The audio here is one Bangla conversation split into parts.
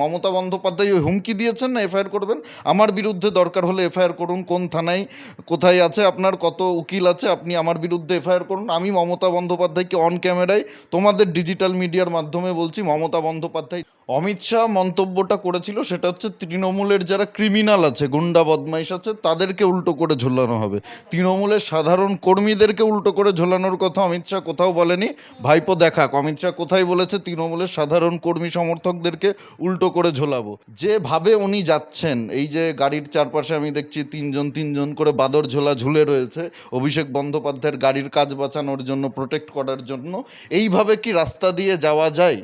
মমতা বন্দ্যোপাধ্যায় ওই হুমকি দিয়েছেন না এফআইআর করবেন, আমার বিরুদ্ধে দরকার হলে এফআইআর করুন, কোন থানায় কোথায় আছে আপনার কত উকিল আছে, আপনি আমার বিরুদ্ধে এফআইআর করুন। আমি মমতা বন্দ্যোপাধ্যায়কে অন ক্যামেরায় তোমাদের ডিজিটাল মিডিয়ার মাধ্যমে বলছি, মমতা বন্দ্যোপাধ্যায় অমিত শাহ মন্তব্যটা করেছিল সেটা হচ্ছে তৃণমূলের যারা ক্রিমিনাল আছে, গুন্ডা বদমাইশ আছে, তাদেরকে উল্টো করে ঝোলানো হবে। তৃণমূলের সাধারণ কর্মীদেরকে উল্টো করে ঝোলানোর কথা অমিত শাহ কোথাও বলেনি। ভাইপো দেখাক অমিত শাহ কোথায় বলেছে তৃণমূলের সাধারণ কর্মী সমর্থকদেরকে উল্টো করে ঝোলাবো। যেভাবে উনি যাচ্ছেন, এই যে গাড়ির চারপাশে আমি দেখছি তিনজন তিনজন করে বাদর ঝোলা ঝুলে রয়েছে অভিষেক বন্দ্যোপাধ্যায়ের গাড়ির কাজ বাঁচানোর জন্য, প্রোটেক্ট করার জন্য। এইভাবে কি রাস্তা দিয়ে যাওয়া যায়?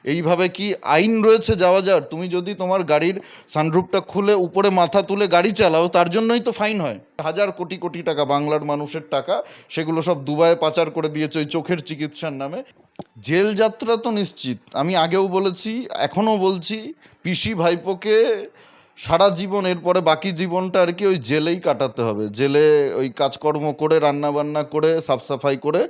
এইভাবে কি আইন রয়েছে যাওয়া যাওয়ার? তুমি যদি তোমার গাড়ির সানরুফটা খুলে উপরে মাথা তুলে গাড়ি চালাও, তার জন্যই তো ফাইন হয়। হাজার কোটি কোটি টাকা বাংলার মানুষের টাকা, সেগুলো সব দুবাইয়ে পাচার করে দিয়েছে ওই চোখের চিকিৎসার নামে। জেল যাত্রা তো নিশ্চিত, আমি আগেও বলেছি এখনও বলছি, পিসি ভাইপোকে সারা জীবন, এরপরে বাকি জীবনটা আর কি ওই জেলেই কাটাতে হবে। জেলে ওই কাজকর্ম করে, রান্নাবান্না করে, সাফসাফাই করে,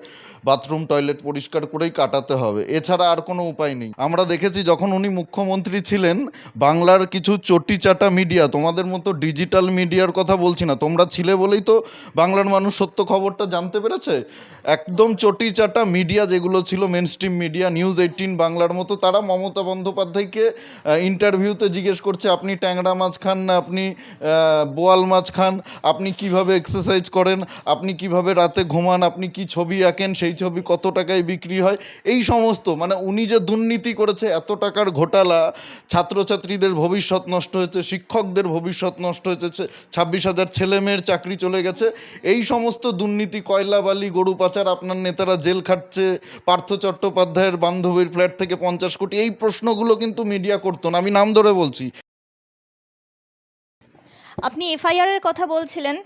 বাথরুম টয়লেট পরিষ্কার করেই কাটাতে হবে, এছাড়া আর কোনো উপায় নেই। আমরা দেখেছি যখন উনি মুখ্যমন্ত্রী ছিলেন, বাংলার কিছু চটি চাটা মিডিয়া, তোমাদের মতো ডিজিটাল মিডিয়ার কথা বলছি না, তোমরা ছিলে বলেই তো বাংলার মানুষ সত্য খবরটা জানতে পেরেছে। একদম চটি চাটা মিডিয়া যেগুলো ছিল, মেন স্ট্রিম মিডিয়া, নিউজ 18 বাংলার মতো, তারা মমতা বন্দ্যোপাধ্যায়কে ইন্টারভিউতে জিজ্ঞেস করছে আপনি ট্যাংরা মাছ খান না, আপনি বোয়াল মাছ খান, আপনি কিভাবে এক্সারসাইজ করেন, আপনি কিভাবে রাতে ঘুমান, আপনি কি ছবি আঁকেন, সেই ছবি কত টাকায় বিক্রি হয়, এই সমস্ত। মানে উনি যে দুর্নীতি করেছে, এত টাকার ঘোটালা, ছাত্রছাত্রীদের ভবিষ্যৎ নষ্ট হয়েছে, শিক্ষকদের ভবিষ্যৎ নষ্ট হয়েছে, 26,000 ছেলেমেয়ের চাকরি চলে গেছে, এই সমস্ত দুর্নীতি, কয়লা বালি গরু পাচার, আপনার নেতারা জেল খাটছে, পার্থ চট্টোপাধ্যায়ের বান্ধবীর ফ্ল্যাট থেকে 50 কোটি, এই প্রশ্নগুলো কিন্তু মিডিয়া করতো না, আমি নাম ধরে বলছি। আপনি এফআইআর এর কথা বলছিলেন,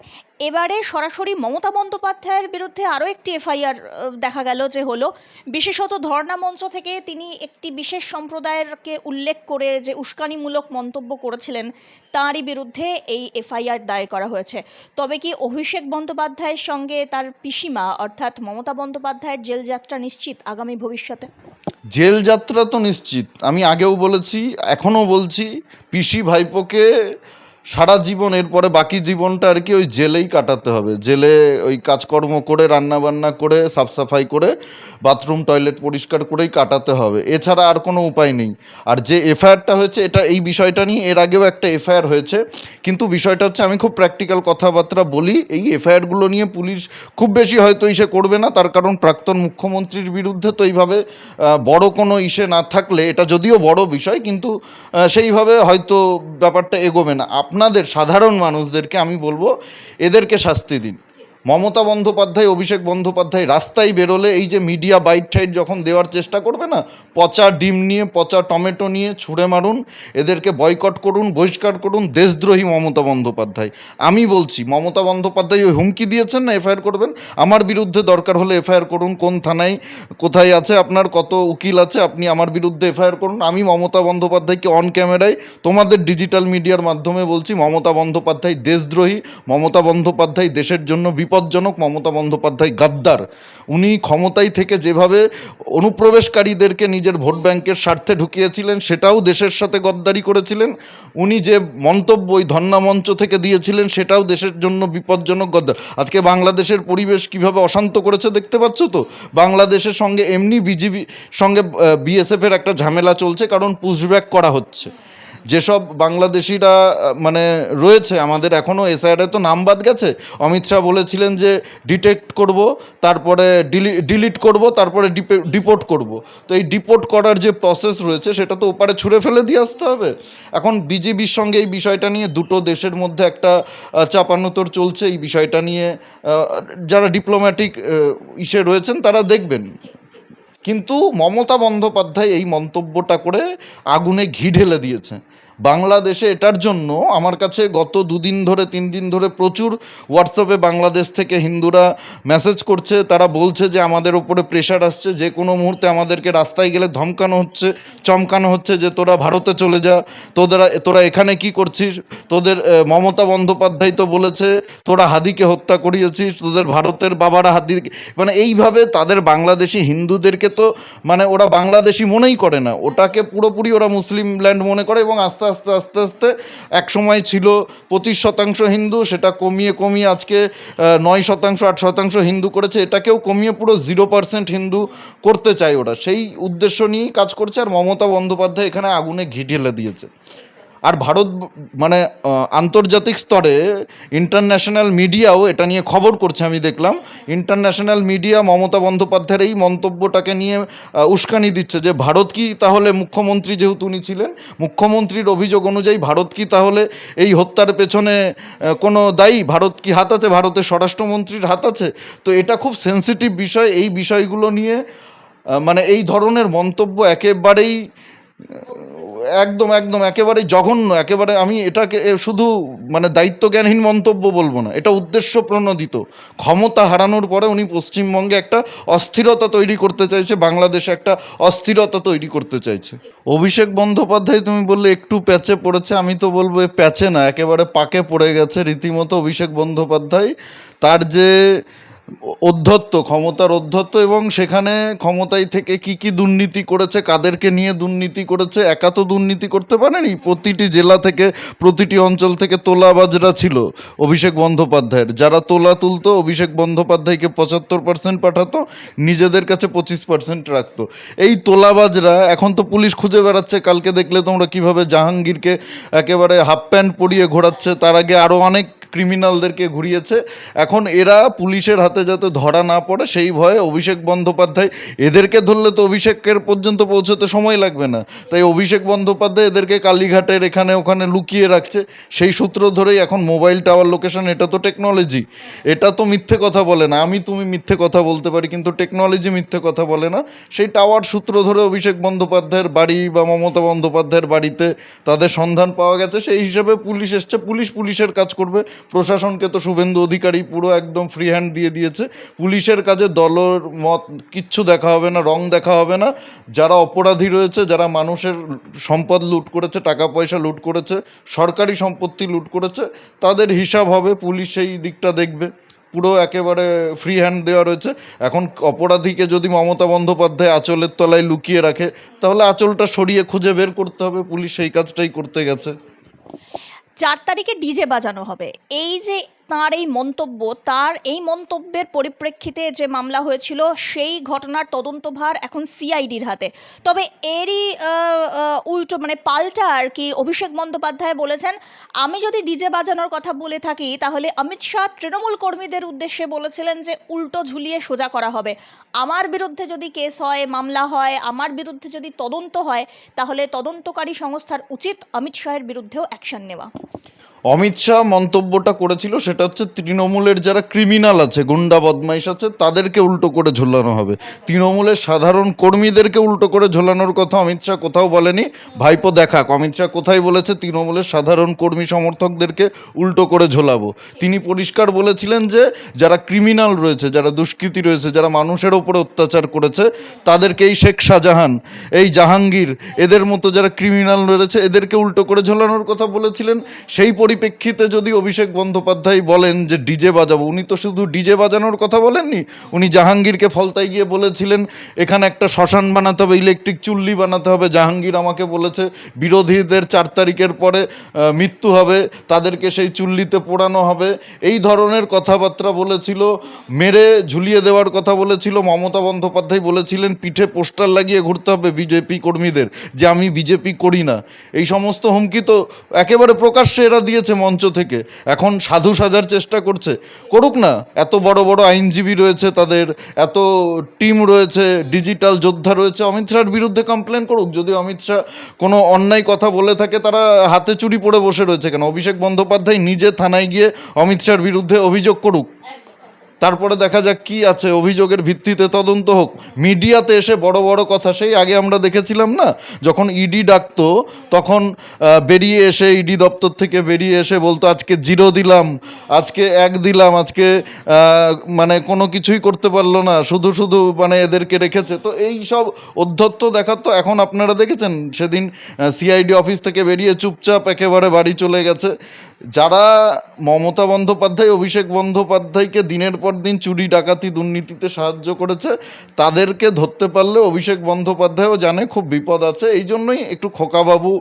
এবারে সরাসরি মমতা বন্দ্যোপাধ্যায়ের বিরুদ্ধে আরও একটি এফআইআর দেখা গেল যে হলো, বিশেষত ধর্ণা মঞ্চ থেকে তিনি একটি বিশেষ সম্প্রদায়েরকে উল্লেখ করে যে উস্কানিমূলক মন্তব্য করেছিলেন, তাঁরই বিরুদ্ধে এই এফআইআর দায়ের করা হয়েছে। তবে কি অভিষেক বন্দ্যোপাধ্যায়ের সঙ্গে তার পিসিমা অর্থাৎ মমতা বন্দ্যোপাধ্যায়ের জেল যাত্রা নিশ্চিত আগামী ভবিষ্যতে? জেল যাত্রা তো নিশ্চিত, আমি আগেও বলেছি এখনও বলছি, পিসি ভাইপোকে সারা জীবন, এরপরে বাকি জীবনটা আর কি ওই জেলেই কাটাতে হবে। জেলে ওই কাজকর্ম করে, রান্নাবান্না করে, সাফসাফাই করে, বাথরুম টয়লেট পরিষ্কার করেই কাটাতে হবে, এছাড়া আর কোনো উপায় নেই। আর যে এফআইআরটা হয়েছে, এটা এই বিষয়টা নিয়ে এর আগেও একটা এফআইআর হয়েছে, কিন্তু বিষয়টা হচ্ছে, আমি খুব প্র্যাকটিক্যাল কথাবার্তা বলি, এই এফআইআরগুলো নিয়ে পুলিশ খুব বেশি হয়তো ইসে করবে না, তার কারণ প্রাক্তন মুখ্যমন্ত্রীর বিরুদ্ধে তো এইভাবে বড় কোনো ইসে না থাকলে, এটা যদিও বড় বিষয় কিন্তু সেইভাবে হয়তো ব্যাপারটা এগোবে না। আপনাদের সাধারণ মানুষদেরকে আমি বলবো, এদেরকে শাস্তি দিন। মমতা বন্দ্যোপাধ্যায়, অভিষেক বন্দ্যোপাধ্যায় রাস্তায় বেরোলে এই যে মিডিয়া বাইট ঠাইট যখন দেওয়ার চেষ্টা করবে না, পচা ডিম নিয়ে, পচা টমেটো নিয়ে ছুঁড়ে মারুন, এদেরকে বয়কট করুন, বহিষ্কার করুন। দেশদ্রোহী মমতা বন্দ্যোপাধ্যায়, আমি বলছি মমতা বন্দ্যোপাধ্যায় ওই হুমকি দিয়েছেন না এফআইআর করবেন, আমার বিরুদ্ধে দরকার হলে এফআইআর করুন, কোন থানায় কোথায় আছে আপনার কত উকিল আছে, আপনি আমার বিরুদ্ধে এফআইআর করুন। আমি মমতা বন্দ্যোপাধ্যায়কে অন ক্যামেরায় তোমাদের ডিজিটাল মিডিয়ার মাধ্যমে বলছি, মমতা বন্দ্যোপাধ্যায় দেশদ্রোহী, মমতা বন্দ্যোপাধ্যায় দেশের জন্য বিপজ্জনক, মমতা বন্দ্যোপাধ্যায় গাদ্দার। উনি ক্ষমতায় থেকে যেভাবে অনুপ্রবেশকারীদেরকে নিজের ভোট ব্যাংকের স্বার্থে ঢুকিয়েছিলেন, সেটাও দেশের সাথে গদ্দারি করেছিলেন। উনি যে মন্তব্য ওই ধর্ণা মঞ্চ থেকে দিয়েছিলেন, সেটাও দেশের জন্য বিপজ্জনক, গদ্দার। আজকে বাংলাদেশের পরিবেশ কিভাবে অশান্ত করেছে দেখতে পাচ্ছ তো। বাংলাদেশের সঙ্গে এমনি বিজিবি সঙ্গে বিএসএফের একটা ঝামেলা চলছে, কারণ পুশব্যাক করা হচ্ছে। যেসব বাংলাদেশিরা মানে রয়েছে আমাদের, এখনও এসআইআরে তো নাম বাদ গেছে, অমিত শাহ বলেছিলেন যে ডিটেক্ট করব, তারপরে ডিলিট করব, তারপরে ডিপোর্ট করব। তো এই ডিপোর্ট করার যে প্রসেস রয়েছে, সেটা তো ওপারে ছুঁড়ে ফেলে দিয়ে আসতে হবে। এখন বিজেপির সঙ্গে এই বিষয়টা নিয়ে দুটো দেশের মধ্যে একটা চাপানোতর চলছে। এই বিষয়টা নিয়ে যারা ডিপ্লোম্যাটিক ইসে রয়েছেন তারা দেখবেন। কিন্তু মমতা বন্দ্যোপাধ্যায় এই মন্তব্যটা করে আগুনে ঘি ঢেলে দিয়েছে। বাংলাদেশে এটার জন্য আমার কাছে গত 2 দিন ধরে 3 দিন ধরে প্রচুর হোয়াটসঅ্যাপে বাংলাদেশ থেকে হিন্দুরা মেসেজ করছে, তারা বলছে যে আমাদের উপরে প্রেশার আসছে, যে কোনো মুহূর্তে আমাদেরকে রাস্তায় গেলে ধমকানো হচ্ছে, চমকানো হচ্ছে যে তোরা ভারতে চলে যা, তোরা এখানে কি করছিস, তোদের মমতা বন্দ্যোপাধ্যায় তো বলেছে তোরা হাদিকে হত্যা করিয়েছিস, তোদের ভারতের বাবারা হাদিকে, মানে এইভাবে তাদের বাংলাদেশি হিন্দুদেরকে তো মানে ওরা বাংলাদেশি মনেই করে না, ওটাকে পুরোপুরি ওরা মুসলিম ল্যান্ড মনে করে। এবং আস্তে আস্তে আস্তে আস্তে এক সময় ছিল 25% হিন্দু, সেটা কমিয়ে কমিয়ে আজকে 9%, 8% হিন্দু করেছে, এটাকেও কমিয়ে পুরো 0% হিন্দু করতে চায় ওরা। সেই উদ্দেশ্য নিয়েই কাজ করছে, আর মমতা বন্দ্যোপাধ্যায় এখানে আগুনে ঘি ঢেলে দিয়েছে। আর ভারত মানে আন্তর্জাতিক স্তরে ইন্টারন্যাশনাল মিডিয়াও এটা নিয়ে খবর করছে, আমি দেখলাম ইন্টারন্যাশনাল মিডিয়া মমতা বন্দ্যোপাধ্যায়ের এই মন্তব্যটাকে নিয়ে উস্কানি দিচ্ছে যে ভারত কি তাহলে, মুখ্যমন্ত্রী যেহেতু উনি ছিলেন, মুখ্যমন্ত্রীর অভিযোগ অনুযায়ী ভারত কি তাহলে এই হত্যার পেছনে কোনো দায়ী, ভারত কি হাত আছে, ভারতের স্বরাষ্ট্রমন্ত্রীর হাত আছে? তো এটা খুব সেন্সিটিভ বিষয়, এই বিষয়গুলো নিয়ে মানে এই ধরনের মন্তব্য একেবারেই একদম একদম একেবারেই জঘন্য, একেবারে আমি এটাকে শুধু মানে দায়িত্বজ্ঞানহীন মন্তব্য বলবো না, এটা উদ্দেশ্য প্রণোদিত। ক্ষমতা হারানোর পরে উনি পশ্চিমবঙ্গে একটা অস্থিরতা তৈরি করতে চাইছে, বাংলাদেশে একটা অস্থিরতা তৈরি করতে চাইছে। অভিষেক বন্দ্যোপাধ্যায় তুমি বললে একটু প্যাচে পড়েছে, আমি তো বলবো এ প্যাচে না, একেবারে পাকে পড়ে গেছে রীতিমতো অভিষেক বন্দ্যোপাধ্যায়। তার যে অধ্যত্ত, ক্ষমতার অধ্যত্ত, এবং সেখানে ক্ষমতায় থেকে কি কি দুর্নীতি করেছে, কাদেরকে নিয়ে দুর্নীতি করেছে, একা তো দুর্নীতি করতে পারেনি, প্রতিটি জেলা থেকে প্রতিটি অঞ্চল থেকে তোলাবাজরা ছিল অভিষেক বন্দ্যোপাধ্যায়ের, যারা তোলা তুলতো অভিষেক বন্দ্যোপাধ্যায়কে 75% পাঠাতো, নিজেদের কাছে 25% রাখতো। এই তোলাবাজরা এখন তো পুলিশ খুঁজে বেড়াচ্ছে, কালকে দেখলে তোমরা কিভাবে জাহাঙ্গীরকে একেবারে হাফ প্যান্ট পরিয়ে ঘোরাচ্ছে, তার আগে আরও অনেক ক্রিমিনালদেরকে ঘুরিয়েছে। এখন এরা পুলিশের হাতে যাতে ধরা না পড়ে সেই ভয়ে অভিষেক বন্দ্যোপাধ্যায়, এদেরকে ধরলে তো অভিষেকের পর্যন্ত পৌঁছতে সময় লাগবে না, তাই অভিষেক বন্দ্যোপাধ্যায় এদেরকে কালীঘাটের এখানে ওখানে লুকিয়ে রাখছে। সেই সূত্র ধরেই এখন মোবাইল টাওয়ার লোকেশন, এটা তো টেকনোলজি, এটা তো মিথ্যে কথা বলে না, আমি তুমি মিথ্যে কথা বলতে পারি কিন্তু টেকনোলজি মিথ্যে কথা বলে না। সেই টাওয়ার সূত্র ধরে অভিষেক বন্দ্যোপাধ্যায়ের বাড়ি বা মমতা বন্দ্যোপাধ্যায়ের বাড়িতে তাদের সন্ধান পাওয়া গেছে, সেই হিসাবে পুলিশ এসছে, পুলিশের কাজ করবে। প্রশাসনকে তো শুভেন্দু অধিকারী পুরো একদম ফ্রি হ্যান্ড দিয়ে দিয়েছে, পুলিশের কাজে দলের মত কিচ্ছু দেখা হবে না, রং দেখা হবে না। যারা অপরাধী রয়েছে, যারা মানুষের সম্পদ লুট করেছে, টাকা পয়সা লুট করেছে, সরকারি সম্পত্তি লুট করেছে, তাদের হিসাব হবে, পুলিশ সেই দিকটা দেখবে। পুরো একেবারে ফ্রি হ্যান্ড দেওয়া রয়েছে। এখন অপরাধীকে যদি মমতা বন্দ্যোপাধ্যায় আঁচলের তলায় লুকিয়ে রাখে, তাহলে আঁচলটা সরিয়ে খুঁজে বের করতে হবে, পুলিশ সেই কাজটাই করতে গেছে। 4 তারিখে ডিজে বাজানো হবে, এই যে তার এই মন্তব্য, তার এই মন্তব্যের পরিপ্রেক্ষিতে যে মামলা হয়েছিল সেই ঘটনার তদন্তভার এখন সিআইডির হাতে। তবে এরই উল্টো মানে পাল্টা আর কি অভিষেক বন্দ্যোপাধ্যায় বলেছেন, আমি যদি ডিজে বাজানোর কথা বলে থাকি তাহলে অমিত শাহ তৃণমূল কর্মীদের উদ্দেশ্যে বলেছিলেন যে উল্টো ঝুলিয়ে সোজা করা হবে। আমার বিরুদ্ধে যদি কেস হয়, মামলা হয়, আমার বিরুদ্ধে যদি তদন্ত হয়, তাহলে তদন্তকারী সংস্থার উচিত অমিত শাহের বিরুদ্ধেও অ্যাকশন নেওয়া। অমিত শাহ মন্তব্যটা করেছিল সেটা হচ্ছে তৃণমূলের যারা ক্রিমিনাল আছে, গুন্ডা বদমাইশ আছে, তাদেরকে উল্টো করে ঝোলানো হবে, তৃণমূলের সাধারণ কর্মীদেরকে উল্টো করে ঝোলানোর কথা অমিত শাহ কোথাও বলেনি। ভাইপো দেখাক অমিত শাহ কোথায় বলেছে তৃণমূলের সাধারণ কর্মী সমর্থকদেরকে উল্টো করে ঝোলাবো। তিনি পরিষ্কার বলেছিলেন যে যারা ক্রিমিনাল রয়েছে, যারা দুষ্কৃতী রয়েছে, যারা মানুষের ওপরে অত্যাচার করেছে, তাদেরকে এই শেখ শাহজাহান, এই জাহাঙ্গীর, এদের মতো যারা ক্রিমিনাল রয়েছে এদেরকে উল্টো করে ঝোলানোর কথা বলেছিলেন। সেই পরিপ্রেক্ষিতে যদি অভিষেক বন্দ্যোপাধ্যায় বলেন যে ডিজে বাজাবো, উনি তো শুধু ডিজে বাজানোর কথা বলেননি, উনি জাহাঙ্গীরকে ফলতায় গিয়ে বলেছিলেন এখানে একটা শ্মশান বানাতে হবে, ইলেকট্রিক চুল্লি বানাতে হবে। জাহাঙ্গীর আমাকে বলেছে বিরোধীদের 4 তারিখের পরে মৃত্যু হবে, তাদেরকে সেই চুল্লিতে পোড়ানো হবে, এই ধরনের কথাবার্তা বলেছিল। মেরে ঝুলিয়ে দেওয়ার কথা বলেছিল। মমতা বন্দ্যোপাধ্যায় বলেছিলেন পিঠে পোস্টার লাগিয়ে ঘুরতে হবে বিজেপি কর্মীদের যে আমি বিজেপি করি না। এই সমস্ত হুমকি তো একেবারে প্রকাশ্যে এরা দিয়েছে মঞ্চ থেকে। এখন সাধু সাজার চেষ্টা করছে, করুক না, এত বড় বড় আইনজীবী রয়েছে, তাদের এত টিম রয়েছে, ডিজিটাল যোদ্ধা রয়েছে, অমিত শাহর বিরুদ্ধে কমপ্লেন করুক। যদি অমিত শাহ কোনো অন্যায় কথা বলে থাকে, তারা হাতে চুরি পড়ে বসে রয়েছে কেন? অভিষেক বন্দ্যোপাধ্যায় নিজে থানায় গিয়ে অমিত শাহর বিরুদ্ধে অভিযোগ করুক। তারপরে দেখা যাক কি আছে, অভিযোগের ভিত্তিতে তদন্ত হোক। মিডিয়াতে এসে বড় বড় কথা, সেই আগে আমরা দেখেছিলাম না, যখন ইডি ডাকতো তখন বেরিয়ে এসে ইডি দপ্তর থেকে বেরিয়ে এসে বলতো আজকে 0 দিলাম, আজকে 1 দিলাম, আজকে মানে কোনো কিছুই করতে পারলো না, শুধু শুধু মানে এদেরকে রেখেছে। তো এই সব অধ্যত্ত দেখাতো। এখন আপনারা দেখেছেন সেদিন সিআইডি অফিস থেকে বেরিয়ে চুপচাপ একেবারে বাড়ি চলে গেছে। যারা মমতা বন্দ্যোপাধ্যায়, অভিষেক বন্দ্যোপাধ্যায়কে দিনের পর দিন চুরি ডাকাতি দুর্নীতিতে সাহায্য করেছে, তাদেরকে ধরতে পারলে অভিষেক বন্দ্যোপাধ্যায়ও জানে খুব বিপদ আছে। এই জন্যই একটু খোকাবাবু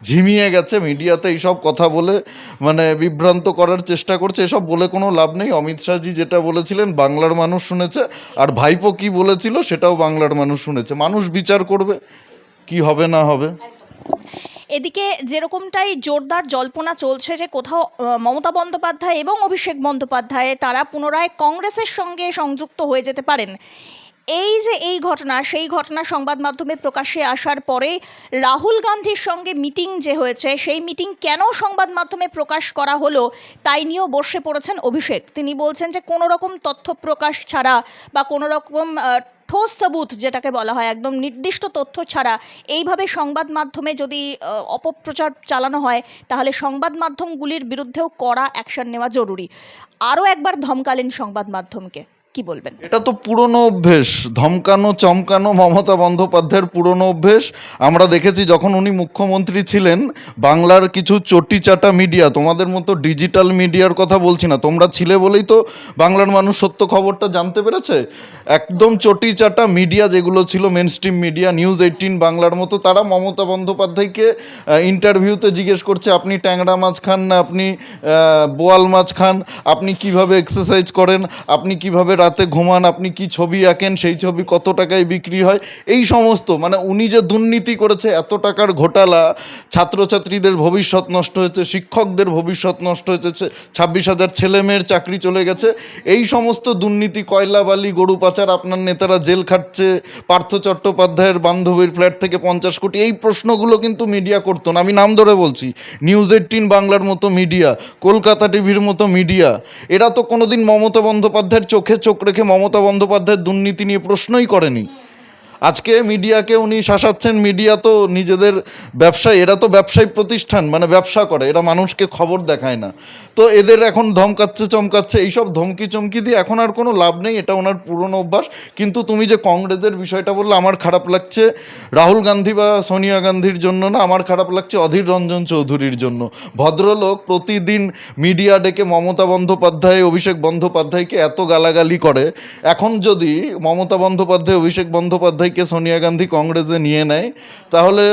ঝিমিয়ে গেছে, মিডিয়াতে এইসব কথা বলে মানে বিভ্রান্ত করার চেষ্টা করছে। এসব বলে কোনো লাভ নেই। অমিত শাহজি যেটা বলেছিলেন বাংলার মানুষ শুনেছে, আর ভাইপো কি বলেছিল সেটাও বাংলার মানুষ শুনেছে। মানুষ বিচার করবে কি হবে না হবে। এদিকে যেরকমটাই জোরদার জল্পনা চলছে যে কোথাও মমতা বন্দ্যোপাধ্যায় এবং অভিষেক বন্দ্যোপাধ্যায় তারা পুনরায় কংগ্রেসের সঙ্গে সংযুক্ত হয়ে যেতে পারেন, এই যে এই ঘটনা, সেই ঘটনা সংবাদ মাধ্যমে প্রকাশ্যে আসার পরে রাহুল গান্ধীর সঙ্গে মিটিং যে হয়েছে, সেই মিটিং কেন সংবাদ মাধ্যমে প্রকাশ করা হলো তাই নিয়েও বসে পড়েছেন অভিষেক। তিনি বলছেন যে কোনো রকম তথ্য প্রকাশ ছাড়া বা কোনো রকম ঠোস সাবুত যেটাকে বলা হয়, একদম নির্দিষ্ট তথ্য ছাড়া এইভাবে সংবাদ মাধ্যমে যদি অপপ্রচার চালানো হয় তাহলে সংবাদ মাধ্যমগুলির বিরুদ্ধেও কড়া অ্যাকশন নেওয়া জরুরি। আরও একবার ধমকালেন সংবাদ মাধ্যমকে, কি বলবেন? এটা তো পুরনো অভ্যেস, ধমকানো চমকানো মমতা বন্দ্যোপাধ্যায়ের পুরনো অভ্যেস। আমরা দেখেছি যখন উনি মুখ্যমন্ত্রী ছিলেন, বাংলার কিছু চটিচাটা মিডিয়া, তোমাদের মতো ডিজিটাল মিডিয়ার কথা বলছি না, তোমরা ছিলে বলেই তো বাংলার মানুষ সত্য খবরটা জানতে পেরেছে। একদম চটিচাটা মিডিয়া যেগুলো ছিল, মেন স্ট্রিম মিডিয়া, নিউজ 18 বাংলার মতো, তারা মমতা বন্দ্যোপাধ্যায়কে ইন্টারভিউতে জিজ্ঞেস করছে আপনি ট্যাংরা মাছ খান না, আপনি বোয়াল মাছ খান, আপনি কিভাবে এক্সারসাইজ করেন, আপনি কিভাবে রাতে ঘুমান, আপনি কি ছবি আঁকেন, সেই ছবি কত টাকায় বিক্রি হয়, এই সমস্ত মানে উনি যে দুর্নীতি করেছে, এত টাকার ঘোটালা, ছাত্রছাত্রীদের ভবিষ্যৎ নষ্ট হয়েছে, শিক্ষকদের ভবিষ্যৎ নষ্ট হয়েছে, 26,000 ছেলেমেয়ের চাকরি চলে গেছে, এই সমস্ত দুর্নীতি, কয়লা বালি গরু পাচার, আপনার নেতারা জেল খাটছে, পার্থ চট্টোপাধ্যায়ের বান্ধবীর ফ্ল্যাট থেকে 50 কোটি, এই প্রশ্নগুলো কিন্তু মিডিয়া করতো না। আমি নাম ধরে বলছি, নিউজ 18 বাংলার মতো মিডিয়া, কলকাতা টিভির মতো মিডিয়া, এরা তো কোনোদিন মমতা বন্দ্যোপাধ্যায়ের চোখে চোখ রেখে মমতা বন্দ্যোপাধ্যায়ের দুর্নীতি নিয়ে প্রশ্নই করেনি। আজকে মিডিয়াকে উনি শাসাচ্ছেন। মিডিয়া তো নিজেদের ব্যবসায়ী, এরা তো ব্যবসায়ী প্রতিষ্ঠান, মানে ব্যবসা করে, এরা মানুষকে খবর দেখায় না। তো এদের এখন ধমকাচ্ছে চমকাচ্ছে, এইসব ধমকি চমকি দিয়ে এখন আর কোনো লাভ নেই, এটা ওনার পুরনো অভ্যাস। কিন্তু তুমি যে কংগ্রেসের বিষয়টা বললে, আমার খারাপ লাগছে রাহুল গান্ধী বা সোনিয়া গান্ধীর জন্য না, আমার খারাপ লাগছে অধীর রঞ্জন চৌধুরীর জন্য। ভদ্রলোক প্রতিদিন মিডিয়া ডেকে মমতা বন্দ্যোপাধ্যায়, অভিষেক বন্দ্যোপাধ্যায়কে এত গালাগালি করে, এখন যদি মমতা বন্দ্যোপাধ্যায়, অভিষেক বন্দ্যোপাধ্যায়কে সোনিয়া গান্ধী কংগ্রেসে নিয়ে নেয়, তাহলে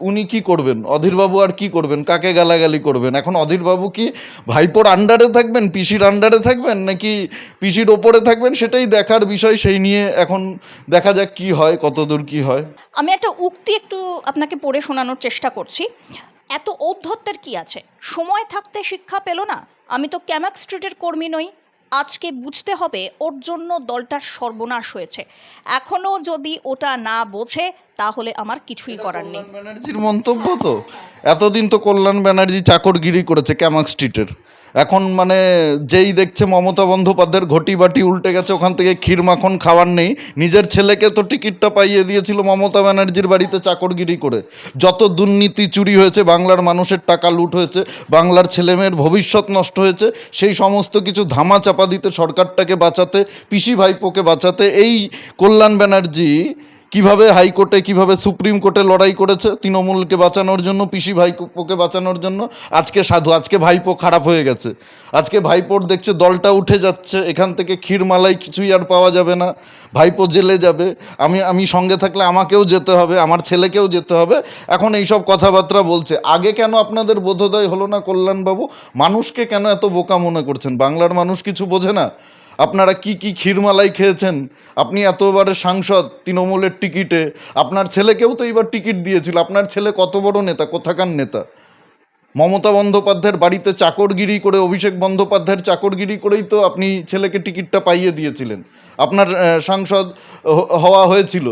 উনি কি করবেন? অধীরবাবু আর কি করবেন? কাকে গালাগালি করবেন? এখন অধীরবাবু কি ভাইপোর আন্ডারে থাকবেন, পিসির আন্ডারে থাকবেন, নাকি পিসির ওপরে থাকবেন? সেটাই দেখার বিষয়। সেই নিয়ে এখন দেখা যাক কি হয়, কতদূর কি হয়। আমি একটা উক্তি একটু আপনাকে পড়ে শোনানোর চেষ্টা করছি। এত ঔদ্ধত্যের কি আছে? সময় থাকতে শিক্ষা পেল না? আমি তো ক্যামাক স্ট্রিটের কর্মী নই। আজকে বুঝতে হবে ওর জন্য দলটার সর্বনাশ হয়েছে। এখনও যদি ওটা না বোঝে তাহলে আমার কিছুই করার নেই। কল্যাণ ব্যানার্জির মন্তব্য তো, এতদিন তো কল্যাণ ব্যানার্জি চাকরগিরি করেছে ক্যামাক স্ট্রিটের। এখন মানে যেই দেখছে মমতা বন্দ্যোপাধ্যায়ের ঘটি বাটি উল্টে গেছে, ওখান থেকে ক্ষীর মাখন খাওয়ার নেই, নিজের ছেলেকে তো টিকিটটা পাইয়ে দিয়েছিল মমতা ব্যানার্জির বাড়িতে চাকরগিরি করে। যত দুর্নীতি চুরি হয়েছে, বাংলার মানুষের টাকা লুট হয়েছে, বাংলার ছেলেমেয়ের ভবিষ্যৎ নষ্ট হয়েছে, সেই সমস্ত কিছু ধামা চাপা দিতে, সরকারটাকে বাঁচাতে, পিসি ভাইপোকে বাঁচাতে এই কল্যাণ ব্যানার্জি কিভাবে হাইকোর্টে, কিভাবে সুপ্রিম কোর্টে লড়াই করেছে তৃণমূলকে বাঁচানোর জন্য, পিসি ভাইপোকে বাঁচানোর জন্য। আজকে সাধু, আজকে ভাইপো খারাপ হয়ে গেছে, আজকে ভাইপোর দেখছে দলটা উঠে যাচ্ছে, এখান থেকে ক্ষীরমালাই কিছুই আর পাওয়া যাবে না, ভাইপো জেলে যাবে, আমি সঙ্গে থাকলে আমাকেও যেতে হবে, আমার ছেলেকেও যেতে হবে। এখন এইসব কথাবার্তা বলছে। আগে কেন আপনাদের বোধোদয় হলো না কল্যাণবাবু? মানুষকে কেন এত বোকা মনে করছেন? বাংলার মানুষ কিছু বোঝে না? আপনারা কি কি ক্ষীরমালাই খেয়েছেন? আপনি এতবারের সাংসদ তৃণমূলের টিকিটে, আপনার ছেলেকেও তো এইবার টিকিট দিয়েছিল। আপনার ছেলে কত বড় নেতা, কোথাকার নেতা? মমতা বন্দ্যোপাধ্যায়ের বাড়িতে চাকরগিরি করে, অভিষেক বন্দ্যোপাধ্যায়ের চাকরগিরি করেই তো আপনি ছেলেকে টিকিটটা পাইয়ে দিয়েছিলেন। আপনার সাংসদ হওয়া হয়েছিল,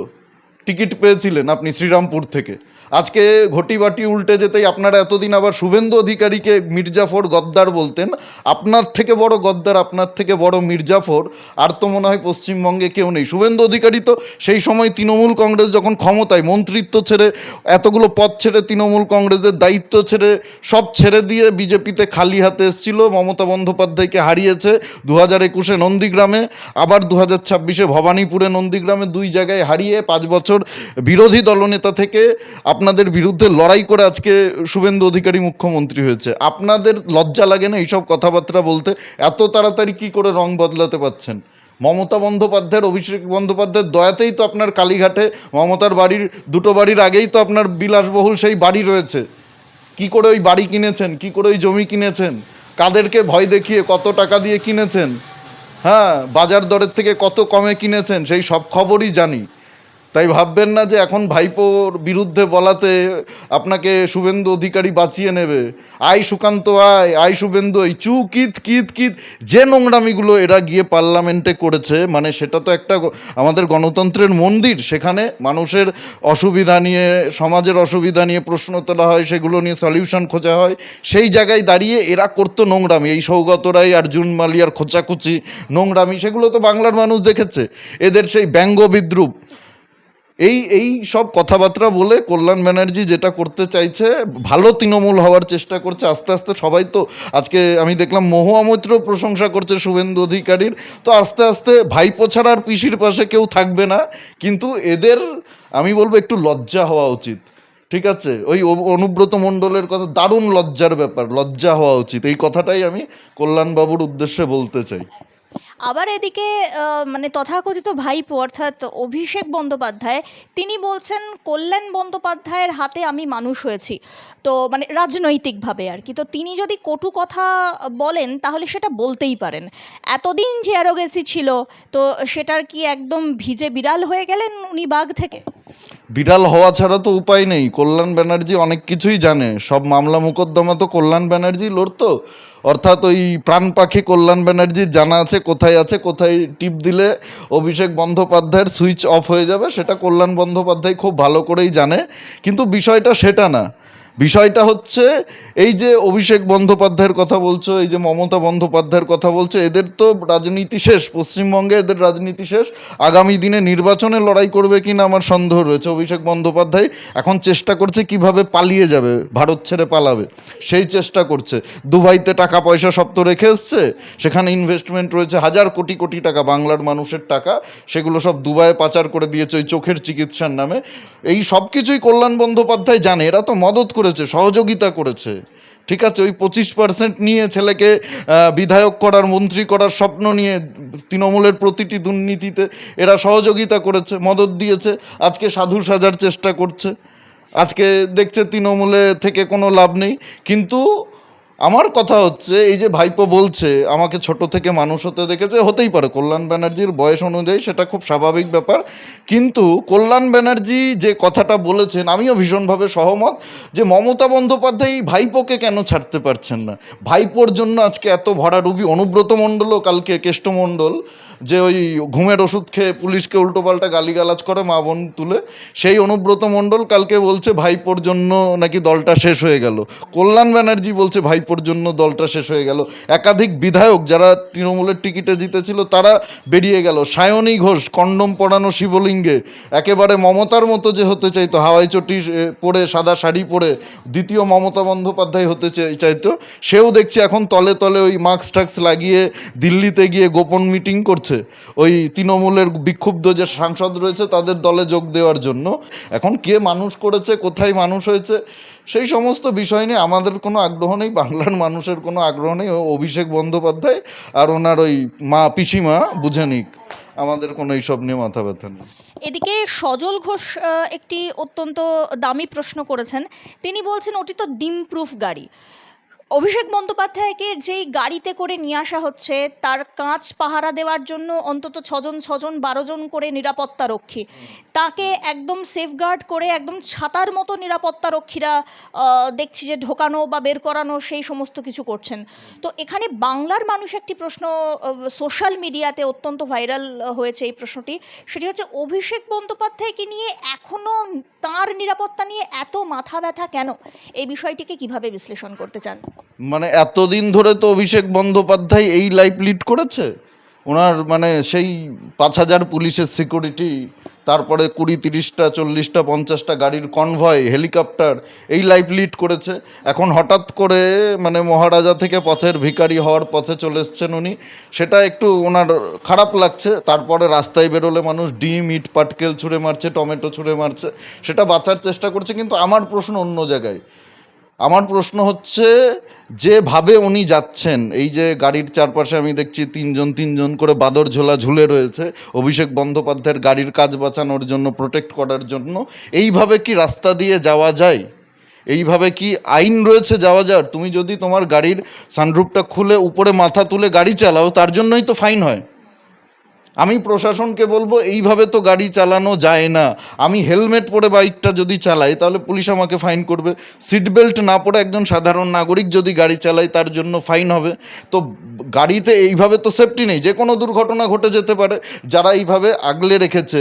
টিকিট পেয়েছিলেন আপনি শ্রীরামপুর থেকে। আজকে ঘটি বাটি উল্টে যেতেই আপনারা এতদিন আবার শুভেন্দু অধিকারীকে মির্জাফর গদ্দার বলতেন। আপনার থেকে বড় গদ্দার, আপনার থেকে বড় মির্জাফর আর তো মনে হয় পশ্চিমবঙ্গে কেউ নেই। শুভেন্দু অধিকারী তো সেই সময় তৃণমূল কংগ্রেস যখন ক্ষমতায়, মন্ত্রিত্ব ছেড়ে, এতগুলো পদ ছেড়ে, তৃণমূল কংগ্রেসের দায়িত্ব ছেড়ে, সব ছেড়ে দিয়ে বিজেপিতে খালি হাতে এসেছিল, মমতা বন্দ্যোপাধ্যায়কে হারিয়েছে 2021-এ নন্দীগ্রামে, আবার 2026-এ ভবানীপুরে নন্দীগ্রামে, দুই জায়গায় হারিয়ে 5 বছর বিরোধী দলনেতা থেকে আপনাদের বিরুদ্ধে লড়াই করে আজকে শুভেন্দু অধিকারী মুখ্যমন্ত্রী হয়েছে। আপনাদের লজ্জা লাগে না এইসব কথাবার্তা বলতে? এত তাড়াতাড়ি কি করে রং বদলাতে পারছেন? মমতা বন্দ্যোপাধ্যায়ের, অভিষেক বন্দ্যোপাধ্যায়ের দয়াতেই তো আপনার কালীঘাটে মমতার বাড়ির, দুটো বাড়ির আগেই তো আপনার বিলাসবহুল সেই বাড়ি রয়েছে। কি করে ওই বাড়ি কিনেছেন, কি করে ওই জমি কিনেছেন, কাদেরকে ভয় দেখিয়ে, কত টাকা দিয়ে কিনেছেন, হ্যাঁ, বাজার দরের থেকে কত কমে কিনেছেন, সেই সব খবরই জানি। তাই ভাববেন না যে এখন ভাইপোর বিরুদ্ধে বলাতে আপনাকে শুভেন্দু অধিকারী বাঁচিয়ে নেবে। আয় সুকান্ত আয়, আয় শুভেন্দু, এই চু কিত কিত কিত যে নোংরামিগুলো এরা গিয়ে পার্লামেন্টে করেছে, মানে সেটা তো একটা আমাদের গণতন্ত্রের মন্দির, সেখানে মানুষের অসুবিধা নিয়ে, সমাজের অসুবিধা নিয়ে প্রশ্ন তোলা হয়, সেগুলো নিয়ে সলিউশন খোঁজা হয়। সেই জায়গায় দাঁড়িয়ে এরা করতো নোংরামি, এই সৌগত রায় আর জুন মালিয়ার খোঁচাখুচি নোংরামি, সেগুলো তো বাংলার মানুষ দেখেছে। এদের সেই ব্যঙ্গ বিদ্রুপ, এই সব কথাবার্তা বলে কল্যাণ ব্যানার্জি যেটা করতে চাইছে, ভালো তৃণমূল হওয়ার চেষ্টা করছে। আস্তে আস্তে সবাই তো, আজকে আমি দেখলাম মহুয়া মৈত্র প্রশংসা করছে শুভেন্দু অধিকারীর, তো আস্তে আস্তে ভাইপো ছাড়া আর পিসির পাশে কেউ থাকবে না। কিন্তু এদের আমি বলবো একটু লজ্জা হওয়া উচিত। ঠিক আছে, ওই অনুব্রত মণ্ডলের কথা দারুণ লজ্জার ব্যাপার, লজ্জা হওয়া উচিত। এই কথাটাই আমি কল্যাণবাবুর উদ্দেশ্যে বলতে চাই। আবার এদিকে মানে তথাকথিত ভাইপো অর্থাৎ অভিষেক বন্দ্যোপাধ্যায়, তিনি বলছেন কল্যাণ বন্দ্যোপাধ্যায়ের হাতে আমি মানুষ হয়েছি, তো মানে রাজনৈতিকভাবে আর কি। তো তিনি যদি কটু কথা বলেন তাহলে সেটা বলতেই পারেন। এতদিন যে অ্যারোগেন্সি ছিল, তো সেটার কি একদম ভিজে বিড়াল হয়ে গেলেন উনি বাঘ থেকে? বিড়াল হওয়া ছাড়া তো উপায় নেই। কল্যাণ ব্যানার্জি অনেক কিছুই জানে, সব মামলা মোকদ্দমা তো কল্যাণ ব্যানার্জি লড়তো। অর্থাৎ ওই প্রাণ পাখি কল্যাণ ব্যানার্জির জানা আছে কোথায় আছে, কোথায় টিপ দিলে অভিষেক বন্দ্যোপাধ্যায়ের সুইচ অফ হয়ে যাবে, সেটা কল্যাণ বন্দ্যোপাধ্যায় খুব ভালো করেই জানে। কিন্তু বিষয়টা সেটা না, বিষয়টা হচ্ছে এই যে অভিষেক বন্দ্যোপাধ্যায়ের কথা বলছো, এই যে মমতা বন্দ্যোপাধ্যায়ের কথা বলছো, এদের তো রাজনীতি শেষ, পশ্চিমবঙ্গে এদের রাজনীতি শেষ। আগামী দিনে নির্বাচনে লড়াই করবে কিনা আমার সন্দেহ রয়েছে। অভিষেক বন্দ্যোপাধ্যায় এখন চেষ্টা করছে কিভাবে পালিয়ে যাবে, ভারত ছেড়ে পালাবে, সেই চেষ্টা করছে। দুবাইতে টাকা পয়সা সব তো রেখে এসছে, সেখানে ইনভেস্টমেন্ট রয়েছে হাজার কোটি কোটি টাকা, বাংলার মানুষের টাকা, সেগুলো সব দুবাইয়ে পাচার করে দিয়েছে ওই চোখের চিকিৎসার নামে। এই সব কিছুই কল্যাণ বন্দ্যোপাধ্যায় জানে, এরা তো মদত করেছে, সহযোগিতা করেছে। ঠিক আছে, ওই 25% নিয়ে ছেলেকে বিধায়ক করার, মন্ত্রী করার স্বপ্ন নিয়ে তৃণমূলের প্রতিটি দুর্নীতিতে এরা সহযোগিতা করেছে, মদত দিয়েছে। আজকে সাধু সাজার চেষ্টা করছে, আজকে দেখছে তৃণমূলে থেকে কোনো লাভ নেই। কিন্তু আমার কথা হচ্ছে, এই যে ভাইপো বলছে আমাকে ছোট থেকে মানুষ হতে দেখেছে, হতেই পারে কল্যাণ ব্যানার্জির বয়স অনুযায়ী সেটা খুব স্বাভাবিক ব্যাপার। কিন্তু কল্যাণ ব্যানার্জি যে কথাটা বলেছেন, আমিও ভীষণভাবে সহমত, যে মমতা বন্দ্যোপাধ্যায় ভাইপোকে কেন ছাড়তে পারছেন না। ভাইপোর জন্য আজকে এত ভরাডুবি। অনুব্রত মণ্ডলও কালকে, কেষ্টমণ্ডল, যে ওই ঘুমের ওষুধ খেয়ে পুলিশকে উল্টোপাল্টা গালিগালাজ করে মা বোন তুলে, সেই অনুব্রত মণ্ডল কালকে বলছে ভাইপোর জন্য নাকি দলটা শেষ হয়ে গেল। কল্যাণ ব্যানার্জি বলছে ভাইপোর জন্য দলটা শেষ হয়ে গেল। একাধিক বিধায়ক যারা তৃণমূলের টিকিটে জিতেছিল তারা বেরিয়ে গেল। সায়নী ঘোষ কন্ডম পরানো শিবলিঙ্গে, একেবারে মমতার মতো যে হতে চাইতো, হাওয়াই চটি পরে, সাদা শাড়ি পরে দ্বিতীয় মমতা বন্দ্যোপাধ্যায় হতে চাইতো, সেও দেখছি এখন তলে তলে ওই মাস্ক টাক্স লাগিয়ে দিল্লিতে গিয়ে গোপন মিটিং করছে ওই তৃণমূলের বিক্ষুব্ধ যে সাংসদ রয়েছে তাদের দলে যোগ দেওয়ার জন্য। এখন কে মানুষ করেছে, কোথায় মানুষ হয়েছে, সেই সমস্ত বিষয় নিয়ে আমাদের কোনো আগ্রহ নেই, বাংলার মানুষের কোনো আগ্রহ নেই। অভিষেক বন্দ্যোপাধ্যায় আর ওনার ওই মা পিসিমা বুঝে নিক, আমাদের কোনো এইসব নিয়ে মাথা ব্যথা নেই। এদিকে সজল ঘোষ একটি অত্যন্ত দামি প্রশ্ন করেছেন। তিনি বলছেন ওটি তো ডিম প্রুফ গাড়ি। অভিষেক বন্দ্যোপাধ্যায়কে যেই গাড়িতে করে নিয়ে আসা হচ্ছে তার কাঁচ পাহারা দেওয়ার জন্য অন্তত ছজন ছজন 12 জন করে নিরাপত্তা রক্ষী, তাকে একদম সেফগার্ড করে একদম ছাতার মতো নিরাপত্তা রক্ষীরা দেখছি যে ঢোকানো বা বের করানো সেই সমস্ত কিছু করছেন। তো এখানে বাংলার মানুষ একটি প্রশ্ন সোশ্যাল মিডিয়াতে অত্যন্ত ভাইরাল হয়েছে এই প্রশ্নটি, সেটি হচ্ছে অভিষেক বন্দ্যোপাধ্যায়কে নিয়ে এখনও তার নিরাপত্তা নিয়ে এত মাথা ব্যথা কেন? এই বিষয়টিকে কিভাবে বিশ্লেষণ করতে চান? মানে এতদিন ধরে তো অভিষেক বন্দ্যোপাধ্যায় এই লাইফ লিড করেছে। ওনার মানে সেই 5,000 পুলিশের সিকিউরিটি, তারপরে 20-30টা 40টা 50টা গাড়ির কনভয়, হেলিকপ্টার, এই লাইফ লিড করেছে। এখন হঠাৎ করে মানে মহারাজা থেকে পথের ভিখারি হওয়ার পথে চলে এসছেন উনি, সেটা একটু ওনার খারাপ লাগছে। তারপরে রাস্তায় বেরোলে মানুষ ডিম ইট পাটকেল ছুঁড়ে মারছে, টমেটো ছুঁড়ে মারছে, সেটা বাঁচার চেষ্টা করছে। কিন্তু আমার প্রশ্ন অন্য জায়গায়। আমার প্রশ্ন হচ্ছে, যেভাবে উনি যাচ্ছেন, এই যে গাড়ির চারপাশে আমি দেখছি তিনজন তিনজন করে বাদর ঝোলা ঝুলে রয়েছে অভিষেক বন্দ্যোপাধ্যায়ের গাড়ির কাজ বাঁচানোর জন্য, প্রোটেক্ট করার জন্য, এইভাবে কি রাস্তা দিয়ে যাওয়া যায়? এইভাবে কি আইন রয়েছে যাওয়া যাওয়ার? তুমি যদি তোমার গাড়ির সানরুফটা খুলে উপরে মাথা তুলে গাড়ি চালাও, তার জন্যই তো ফাইন হয়। আমি প্রশাসনকে বলবো এইভাবে তো গাড়ি চালানো যায় না। আমি হেলমেট পরে বাইকটা যদি চালাই তাহলে পুলিশ আমাকে ফাইন করবে। সিট বেল্ট না পরে একজন সাধারণ নাগরিক যদি গাড়ি চালায় তার জন্য ফাইন হবে। তো গাড়িতে এইভাবে তো সেফটি নেই, যে কোনো দুর্ঘটনা ঘটে যেতে পারে। যারা এইভাবে আগলে রেখেছে,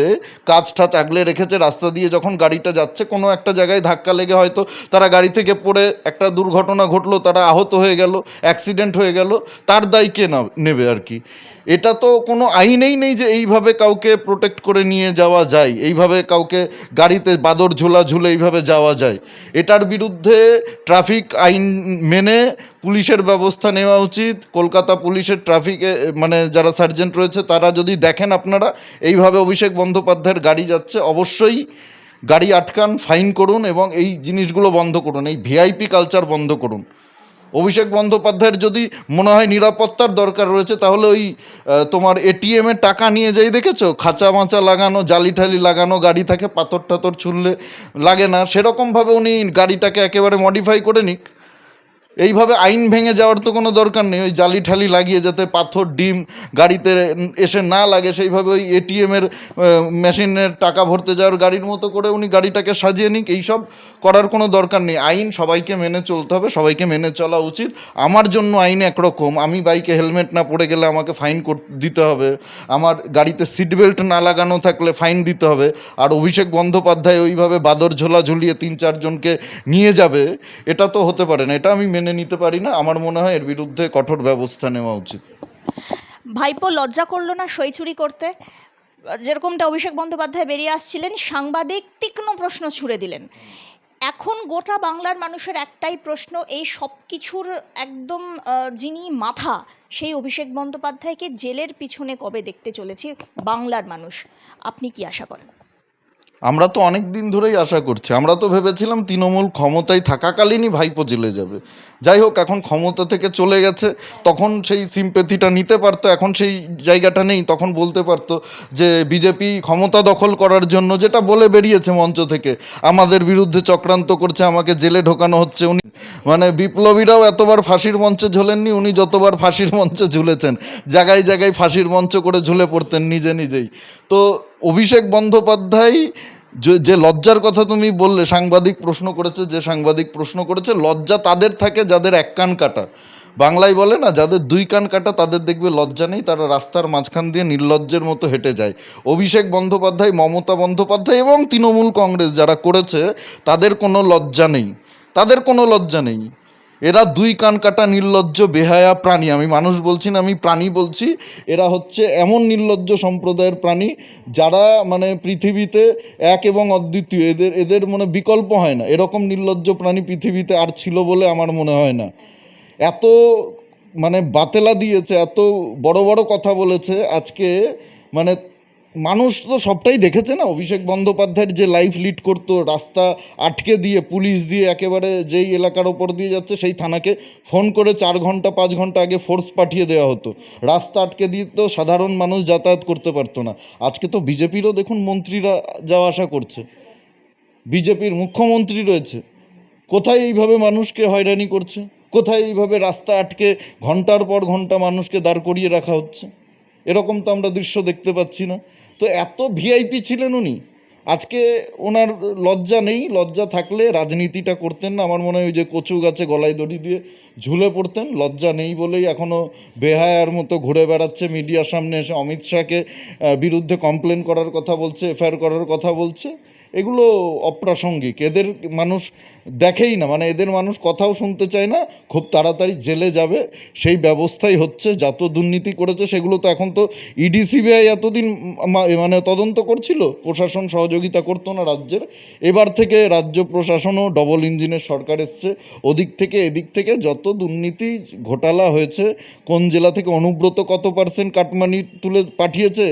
কাঁচ টাচ আগলে রেখেছে, রাস্তা দিয়ে যখন গাড়িটা যাচ্ছে কোনো একটা জায়গায় ধাক্কা লেগে হয়তো তারা গাড়ি থেকে পড়ে একটা দুর্ঘটনা ঘটলো, তারা আহত হয়ে গেল, অ্যাক্সিডেন্ট হয়ে গেল, তার দায় কে নেবে আর কি? এটা তো কোনো আইনেই নেই যে এইভাবে কাউকে প্রোটেক্ট করে নিয়ে যাওয়া যায়, এইভাবে কাউকে গাড়িতে বাদর ঝোলা ঝুলে এইভাবে যাওয়া যায়। এটার বিরুদ্ধে ট্রাফিক আইন মেনে পুলিশের ব্যবস্থা নেওয়া উচিত। কলকাতা পুলিশের ট্রাফিকে মানে যারা সার্জেন্ট রয়েছে তারা যদি দেখেন আপনারা এইভাবে অভিষেক বন্দ্যোপাধ্যায়ের গাড়ি যাচ্ছে, অবশ্যই গাড়ি আটকান, ফাইন করুন এবং এই জিনিসগুলো বন্ধ করুন, এই ভিআইপি কালচার বন্ধ করুন। অভিষেক বন্দ্যোপাধ্যায়ের যদি মনে হয় নিরাপত্তার দরকার রয়েছে, তাহলে ওই তোমার এটিএমে টাকা নিয়ে যাই দেখেছো, খাঁচা মাচা লাগানো, জালি ঠালি লাগানো গাড়ি থাকে, পাথর টাথর ছুললে লাগে না, সেরকমভাবে উনি গাড়িটাকে একেবারে মডিফাই করে নিক। এইভাবে আইন ভেঙে যাওয়ার তো কোনো দরকার নেই। ওই জালি ঠালি লাগিয়ে যাতে পাথর ডিম গাড়িতে এসে না লাগে, সেইভাবে ওই এটিএমের মেশিনের টাকা ভরতে যাওয়ার গাড়ির মতো করে উনি গাড়িটাকে সাজিয়ে নিক। এইসব করার কোনো দরকার নেই। আইন সবাইকে মেনে চলতে হবে, সবাইকে মেনে চলা উচিত। আমার জন্য আইন একরকম, আমি বাইকে হেলমেট না পরে গেলে আমাকে ফাইন দিতে হবে, আমার গাড়িতে সিট বেল্ট না লাগানো থাকলে ফাইন দিতে হবে। আর অভিষেক বন্দ্যোপাধ্যায় ওইভাবে বাদর ঝোলা ঝুলিয়ে 3-4 জনকে নিয়ে যাবে, এটা তো হতে পারে না। এটা আমি মেনে নিতে পারি না। আমার মনে হয় এর বিরুদ্ধে কঠোর ব্যবস্থা নেওয়া উচিত। ভাইপো লজ্জা করলো না সই চুরি করতে? যেরকমটা অভিষেক বন্দ্যোপাধ্যায় বেরিয়ে আসছিলেন, সাংবাদিক তীক্ষ্ণ প্রশ্ন ছুড়ে দিলেন। এখন গোটা বাংলার মানুষের একটাই প্রশ্ন, এই সব কিছুর একদম যিনি মাথা, সেই অভিষেক বন্দ্যোপাধ্যায়কে জেলের পিছনে কবে দেখতে চলেছি বাংলার মানুষ? আপনি কি আশা করেন? আমরা তো অনেক দিন ধরেই আশা করছি। আমরা তো ভেবেছিলাম তৃণমূল ক্ষমতায় থাকাকালীনই ভাইপো জেলে যাবে। যাই হোক, এখন ক্ষমতা থেকে চলে গেছে, তখন সেই সিম্প্যাথিটা নিতে পারতো, এখন সেই জায়গাটা নেই। তখন বলতে পারতো যে বিজেপি ক্ষমতা দখল করার জন্য, যেটা বলে বেরিয়েছে মঞ্চ থেকে, আমাদের বিরুদ্ধে চক্রান্ত করছে, আমাকে জেলে ঢোকানো হচ্ছে। উনি মানে বিপ্লবীরাও এতবার ফাঁসির মঞ্চে ঝোলেননি, উনি যতবার ফাঁসির মঞ্চে ঝুলেছেন, জায়গায় জায়গায় ফাঁসির মঞ্চ করে ঝুলে পড়তেন নিজে নিজেই। তো অভিষেক বন্দ্যোপাধ্যায় যে লজ্জার কথা তুমি বললে, সাংবাদিক প্রশ্ন করেছে, যে সাংবাদিক প্রশ্ন করেছে, লজ্জা তাদের থাকে যাদের এক কান কাটা। বাংলায় বলে না, যাদের 2 কান কাটা তাদের দেখবে লজ্জা নেই, তারা রাস্তার মাঝখান দিয়ে নির্লজ্জের মতো হেঁটে যায়। অভিষেক বন্দ্যোপাধ্যায়, মমতা বন্দ্যোপাধ্যায় এবং তৃণমূল কংগ্রেস যারা করেছে, তাদের কোনো লজ্জা নেই, তাদের কোনো লজ্জা নেই। এরা 2 কান কাটা নির্লজ্জ বেহায়া প্রাণী। আমি মানুষ বলছি না, আমি প্রাণী বলছি। এরা হচ্ছে এমন নির্লজ্জ সম্প্রদায়ের প্রাণী যারা মানে পৃথিবীতে এক এবং অদ্বিতীয়, এদের মানে বিকল্প হয় না। এরকম নির্লজ্জ প্রাণী পৃথিবীতে আর ছিল বলে আমার মনে হয় না। এত মানে বাতেলা দিয়েছে, এত বড় বড় কথা বলেছে আজকে, মানে মানুষ তো সবটাই দেখেছে না। অভিষেক বন্দ্যোপাধ্যায়ের যে লাইফ লিড করতো, রাস্তা আটকে দিয়ে, পুলিশ দিয়ে একেবারে যেই এলাকার ওপর দিয়ে যাচ্ছে সেই থানাকে ফোন করে 4 ঘন্টা 5 ঘন্টা আগে ফোর্স পাঠিয়ে দেওয়া হতো, রাস্তা আটকে দিয়ে তো সাধারণ মানুষ যাতায়াত করতে পারতো না। আজকে তো বিজেপিরও দেখুন মন্ত্রীরা যাওয়া আসা করছে, বিজেপির মুখ্যমন্ত্রী রয়েছে, কোথায় এইভাবে মানুষকে হয়রানি করছে? কোথায় এইভাবে রাস্তা আটকে ঘন্টার পর ঘন্টা মানুষকে দাঁড় করিয়ে রাখা হচ্ছে? এরকম তো আমরা দৃশ্য দেখতে পাচ্ছি না। তো এত ভিআইপি ছিলেন উনি, আজকে ওনার লজ্জা নেই। লজ্জা থাকলে রাজনীতিটা করতেন না। আমার মনে হয় ওই যে কচু গাছে গলায় দড়ি দিয়ে ঝুলে পড়তেন। লজ্জা নেই বলেই এখনও বেহায়ার মতো ঘুরে বেড়াচ্ছে, মিডিয়ার সামনে এসে অমিত শাহকে বিরুদ্ধে কমপ্লেন করার কথা বলছে, এফআইআর করার কথা বলছে। এগুলো অপ্রাসঙ্গিক। এদের মানুষ দেখেই না, মানে এদের মানুষ কথাও শুনতে চায় না। খুব তাড়াতাড়ি জেলে যাবে সেই ব্যবস্থাই হচ্ছে। যত দুর্নীতি করেছে সেগুলো তো এখন তো ইডি সিবিআই এতদিন মানে তদন্ত করছিল, প্রশাসন সহযোগিতা করতো না রাজ্যের। এবার থেকে রাজ্য প্রশাসনও ডবল ইঞ্জিনের সরকার এসছে। ওদিক থেকে এদিক থেকে যত দুর্নীতি ঘোটালা হয়েছে, কোন জেলা থেকে অনুব্রত কত পার্সেন্ট কাটমানি তুলে পাঠিয়েছে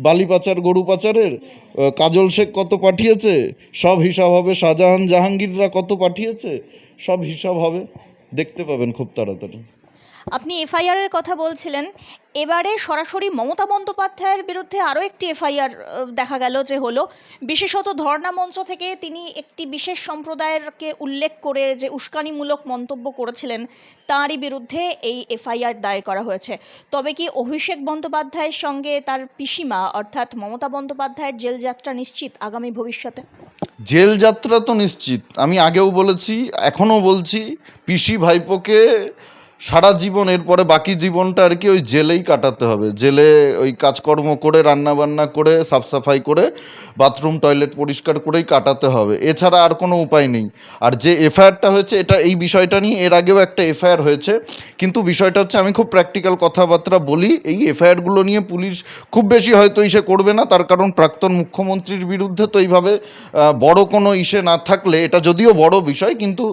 বালি পাচার গরু পাচারের, কাজল শেখ কত পাঠিয়েছে, সব হিসাব হবে। শাহজাহান জাহাঙ্গীররা কত পাঠিয়েছে, সব হিসাব হবে। দেখতে পাবেন খুব তাড়াতাড়ি। আপনি এফআইআরের কথা বলছিলেন, এবারে সরাসরি মমতা বন্দ্যোপাধ্যায়ের বিরুদ্ধে আরও একটি এফআইআর দেখা গেল যে হলো, বিশেষত ধর্ণা মঞ্চ থেকে তিনি একটি বিশেষ সম্প্রদায়েরকে উল্লেখ করে যে উস্কানিমূলক মন্তব্য করেছিলেন, তাঁরই বিরুদ্ধে এই এফআইআর দায়ের করা হয়েছে। তবে কি অভিষেক বন্দ্যোপাধ্যায়ের সঙ্গে তার পিসিমা অর্থাৎ মমতা বন্দ্যোপাধ্যায়ের জেল যাত্রা নিশ্চিত আগামী ভবিষ্যতে? জেল যাত্রা তো নিশ্চিত। আমি আগেও বলেছি, এখনও বলছি, পিসি ভাইপোকে সারা জীবন, এরপরে বাকি জীবনটা আর কি ওই জেলেই কাটাতে হবে। জেলে ওই কাজকর্ম করে, রান্নাবান্না করে, সাফসাফাই করে, বাথরুম টয়লেট পরিষ্কার করেই কাটাতে হবে। এছাড়া আর কোনো উপায় নেই। আর যে এফআইআরটা হয়েছে, এটা এই বিষয়টা নিয়ে এর আগেও একটা এফআইআর হয়েছে। কিন্তু বিষয়টা হচ্ছে, আমি খুব প্র্যাকটিক্যাল কথাবার্তা বলি, এই এফআইআরগুলো নিয়ে পুলিশ খুব বেশি হয়তো ইসে করবে না। তার কারণ প্রাক্তন মুখ্যমন্ত্রীর বিরুদ্ধে তো এইভাবে বড় কোনো ইসে না থাকলে, এটা যদিও বড় বিষয় কিন্তু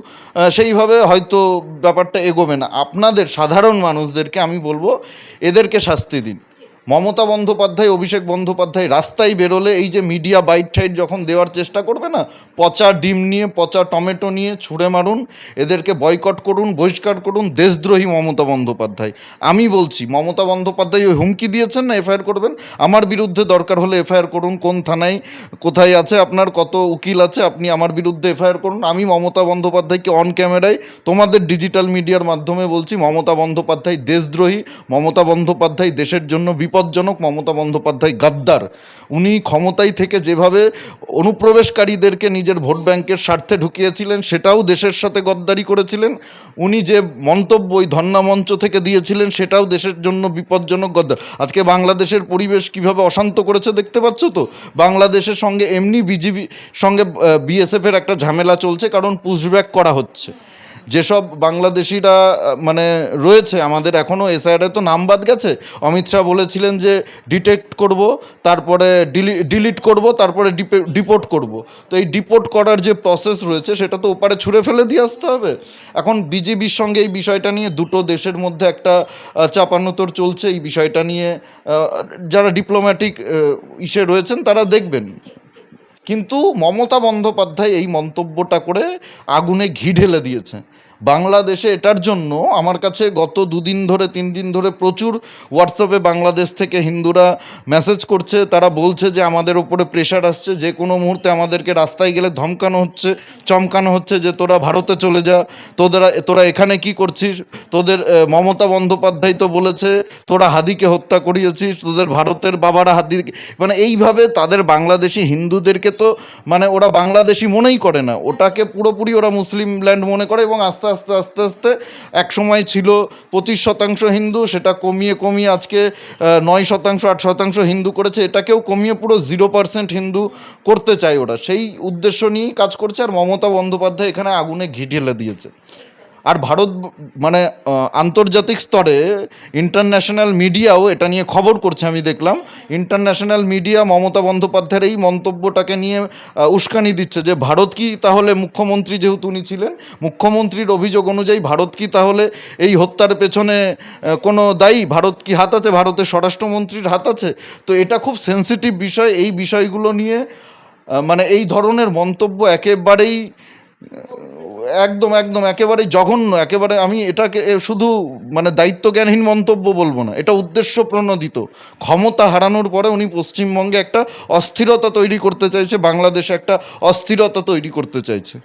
সেইভাবে হয়তো ব্যাপারটা এগোবে না। আপনাদের সাধারণ মানুষদেরকে আমি বলবো, এদেরকে শাস্তি দিন। মমতা বন্দ্যোপাধ্যায়, অভিষেক বন্দ্যোপাধ্যায় রাস্তায় বেরোলে এই যে মিডিয়া বাইট ঠাইট যখন দেওয়ার চেষ্টা করবে না, পচা ডিম নিয়ে, পচা টমেটো নিয়ে ছুঁড়ে মারুন, এদেরকে বয়কট করুন, বহিষ্কার করুন। দেশদ্রোহী মমতা বন্দ্যোপাধ্যায়। আমি বলছি, মমতা বন্দ্যোপাধ্যায় ওই হুমকি দিয়েছেন না এফআইআর করবেন, আমার বিরুদ্ধে দরকার হলে এফআইআর করুন। কোন থানায় কোথায় আছে আপনার, কত উকিল আছে, আপনি আমার বিরুদ্ধে এফআইআর করুন। আমি মমতা বন্দ্যোপাধ্যায়কে অন ক্যামেরায় তোমাদের ডিজিটাল মিডিয়ার মাধ্যমে বলছি, মমতা বন্দ্যোপাধ্যায় দেশদ্রোহী, মমতা বন্দ্যোপাধ্যায় দেশের জন্য বিপজ্জনক, মমতা বন্দ্যোপাধ্যায় গাদ্দার। উনি ক্ষমতায় থেকে যেভাবে অনুপ্রবেশকারীদেরকে নিজের ভোট ব্যাংকের স্বার্থে ঢুকিয়েছিলেন, সেটাও দেশের সাথে গদ্দারি করেছিলেন। উনি যে মন্তব্য ওই ধর্ণা মঞ্চ থেকে দিয়েছিলেন, সেটাও দেশের জন্য বিপজ্জনক, গদ্দার। আজকে বাংলাদেশের পরিবেশ কিভাবে অশান্ত করেছে দেখতে পাচ্ছ তো। বাংলাদেশের সঙ্গে এমনি বিজিবি সঙ্গে বিএসএফের একটা ঝামেলা চলছে, কারণ পুশব্যাক করা হচ্ছে। যেসব বাংলাদেশিরা মানে রয়েছে আমাদের, এখনও এসআইআরে তো নাম বাদ গেছে। অমিত শাহ বলেছিলেন যে ডিটেক্ট করব, তারপরে ডিলিট করব, তারপরে ডিপোর্ট করব। তো এই ডিপোর্ট করার যে প্রসেস রয়েছে, সেটা তো ওপারে ছুঁড়ে ফেলে দিয়ে আসতে হবে। এখন বিজেপির সঙ্গে এই বিষয়টা নিয়ে দুটো দেশের মধ্যে একটা চাপানোতর চলছে। এই বিষয়টা নিয়ে যারা ডিপ্লোম্যাটিক ইসে রয়েছেন তারা দেখবেন। কিন্তু মমতা বন্দ্যোপাধ্যায় এই মন্তব্যটা করে আগুনে ঘি ঢেলে দিয়েছে বাংলাদেশে। এটার জন্য আমার কাছে গত 2 দিন ধরে 3 দিন ধরে প্রচুর হোয়াটসঅ্যাপে বাংলাদেশ থেকে হিন্দুরা মেসেজ করছে। তারা বলছে যে আমাদের ওপরে প্রেশার আসছে, যে কোনো মুহূর্তে আমাদেরকে রাস্তায় গেলে ধমকানো হচ্ছে, চমকানো হচ্ছে যে তোরা ভারতে চলে যা, তোরা এখানে কি করছিস, তোদের মমতা বন্দ্যোপাধ্যায় তো বলেছে তোরা হাদিকে হত্যা করিয়েছিস, তোদের ভারতের বাবারা হাদিকে, মানে এইভাবে তাদের বাংলাদেশি হিন্দুদেরকে তো মানে ওরা বাংলাদেশি মনেই করে না, ওটাকে পুরোপুরি ওরা মুসলিম ল্যান্ড মনে করে। এবং আস্তে আস্তে আস্তে আস্তে এক সময় ছিল 25% হিন্দু, সেটা কমিয়ে কমিয়ে আজকে 9%, 8% হিন্দু করেছে। এটাকেও কমিয়ে পুরো 0% হিন্দু করতে চায় ওরা। সেই উদ্দেশ্য নিয়েই কাজ করছে। আর মমতা বন্দ্যোপাধ্যায় এখানে আগুনে ঘি ঢেলে দিয়েছে। আর ভারত মানে আন্তর্জাতিক স্তরে ইন্টারন্যাশনাল মিডিয়াও এটা নিয়ে খবর করছে। আমি দেখলাম ইন্টারন্যাশনাল মিডিয়া মমতা বন্দ্যোপাধ্যায়ের এই মন্তব্যটাকে নিয়ে উস্কানি দিচ্ছে যে ভারত কি তাহলে, মুখ্যমন্ত্রী যেহেতু উনি ছিলেন, মুখ্যমন্ত্রীর অভিযোগ অনুযায়ী ভারত কি তাহলে এই হত্যার পেছনে কোনো দায়ী, ভারত কি হাত আছে, ভারতের স্বরাষ্ট্রমন্ত্রীর হাত আছে। তো এটা খুব সেন্সিটিভ বিষয়। এই বিষয়গুলো নিয়ে মানে এই ধরনের মন্তব্য একেবারেই একদম একদম একেবারেই জঘন্য। একেবারে আমি এটাকে শুধু মানে দায়িত্বজ্ঞানহীন মন্তব্য বলবো না, এটা উদ্দেশ্য প্রণোদিত। ক্ষমতা হারানোর পরে উনি পশ্চিমবঙ্গে একটা অস্থিরতা তৈরি করতে চাইছে, বাংলাদেশে একটা অস্থিরতা তৈরি করতে চাইছে।